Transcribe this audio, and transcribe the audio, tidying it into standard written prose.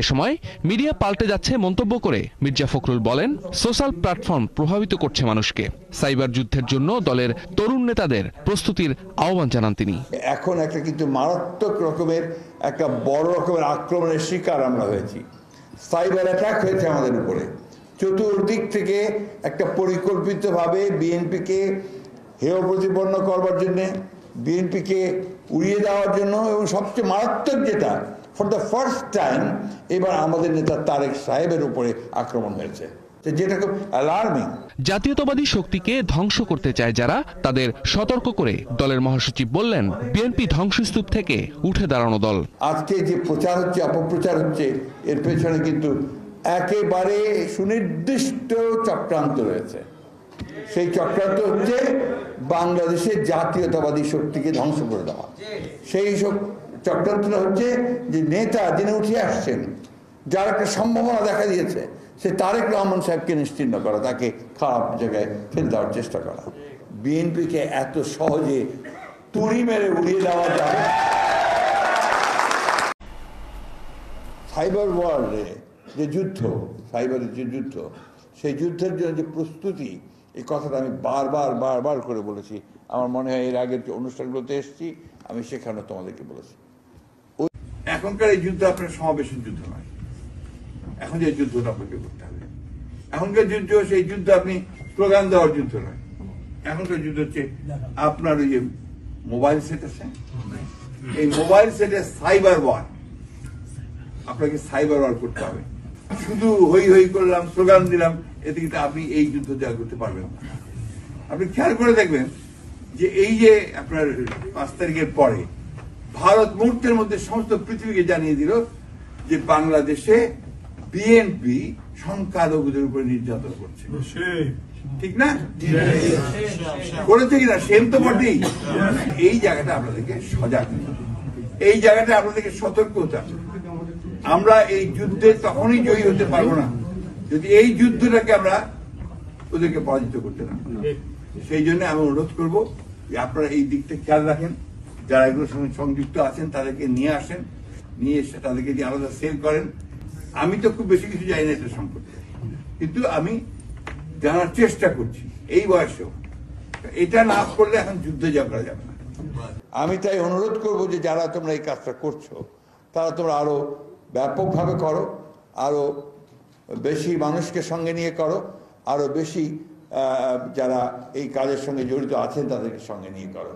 এ সময় মিডিয়া পাল্টে যাচ্ছে মন্তব্য করে মির্জা ফখরুল বলেন, সোশ্যাল প্ল্যাটফর্ম প্রভাবিত করছে মানুষকে। সাইবার যুদ্ধের জন্য দলের তরুণ নেতাদের প্রস্তুতির আহ্বান জানান তিনি। এখন একটা কিন্তু মারাত্মক রকমের একটা বড় রকমের আক্রমণের শিকার আমরা হয়েছি। সাইবার অ্যাটাক হয়েছে আমাদের উপরে। চতুর্দিক থেকে একটা পরিকল্পিতভাবে বিএনপিকে হেয় প্রতিপন্ন করবার জন্যে, বিএনপিকে উড়িয়ে দেওয়ার জন্য, এবং সবচেয়ে মারাত্মক যেটা, ফর দ্য ফার্স্ট টাইম এবার আমাদের নেতা তারেক সাহেবের উপরে আক্রমণ হয়েছে, যেটা খুব অ্যালার্মিং। জাতীয়তাবাদী শক্তিকে ধ্বংস করতে চায় যারা, তাদের সতর্ক করে দলের মহাসচিব বললেন, বিএনপি ধ্বংসস্তূপ থেকে উঠে দাঁড়ানো দল। আজকে যে প্রচার হচ্ছে, অপপ্রচার হচ্ছে, এর পেছনে কিন্তু একেবারে সুনির্দিষ্ট চক্রান্ত রয়েছে। সেই চক্রান্ত হচ্ছে বাংলাদেশের জাতীয়তাবাদী শক্তিকে ধ্বংস করে দেওয়া। সেই চক্রান্তটা হচ্ছে যে নেতা যিনি উঠে আসছেন, যার একটা সম্ভাবনা দেখা দিয়েছে, সে তারেক রহমান সাহেবকে নিশ্চিহ্ন করা, তাকে খারাপ জায়গায় ফেলে দেওয়ার চেষ্টা করা। বিএনপিকে এত সহজে তুড়ি মেরে উড়িয়ে দেওয়া যাবে। সাইবার ওয়ার্ল্ডে যে যুদ্ধ, সাইবারের যে যুদ্ধ, সেই যুদ্ধের জন্য যে প্রস্তুতি, এই কথাটা আমি বারবার করে বলেছি। আমার মনে হয় এর আগের যে অনুষ্ঠানগুলোতে এসেছি, আমি সেখানে তোমাদেরকে বলেছি। এখনকার এই যুদ্ধ আপনার সমাবেশের যুদ্ধ নয়। এখন যে যুদ্ধটা আপনাকে করতে হবে, এখনকার যুদ্ধ, সেই যুদ্ধ আপনি স্লোগান দেওয়ার যুদ্ধ নয়। এখনকার যুদ্ধ হচ্ছে আপনার ওই যে মোবাইল সেট আছে, এই মোবাইল সেটে সাইবার ওয়ার, আপনাকে সাইবার ওয়ার করতে হবে। শুধু হই হই করলাম, স্লোগান দিলাম, এতে কিন্তু আপনি এই যুদ্ধ জয় করতে পারবেন না। আপনি খেয়াল করে দেখবেন যে এই যে আপনার 5 তারিখের পরে ভারত মুহূর্তের মধ্যে সমস্ত পৃথিবীকে জানিয়ে দিল যে বাংলাদেশে বিএনপি সংখ্যালঘুদের উপরে নির্যাতন করছে। ঠিক না? করেছে কিনা? সেম তো বটেই। এই জায়গাটা আপনাদেরকে সজাগ, এই জায়গাটা আপনাদেরকে সতর্ক হতে হবে। আমরা এই যুদ্ধে তখনই জয়ী হতে পারবো না যদি এই যুদ্ধটাকে আমরা ওদেরকে পরাজিত করতে না। সেই জন্য আমি অনুরোধ করবো যে আপনারা এই দিকটা খেয়াল রাখেন। যারা এগুলোর সঙ্গে সংযুক্ত আছেন তাদেরকে নিয়ে আসেন, নিয়ে এসে তাদেরকে যে আলাদা সেল করেন। আমি তো খুব বেশি কিছু জানি না এটা সম্পর্কে, কিন্তু আমি জানার চেষ্টা করছি এই বয়সেও। এটা না করলে এখন যুদ্ধ জয় করা যাবে না। আমি তাই অনুরোধ করবো যে যারা তোমরা এই কাজটা করছো, তারা তোমরা আরো ব্যাপকভাবে করো, আরো বেশি মানুষকে সঙ্গে নিয়ে করো, আরো বেশি যারা এই কাজের সঙ্গে জড়িত আছেন তাদেরকে সঙ্গে নিয়ে করো।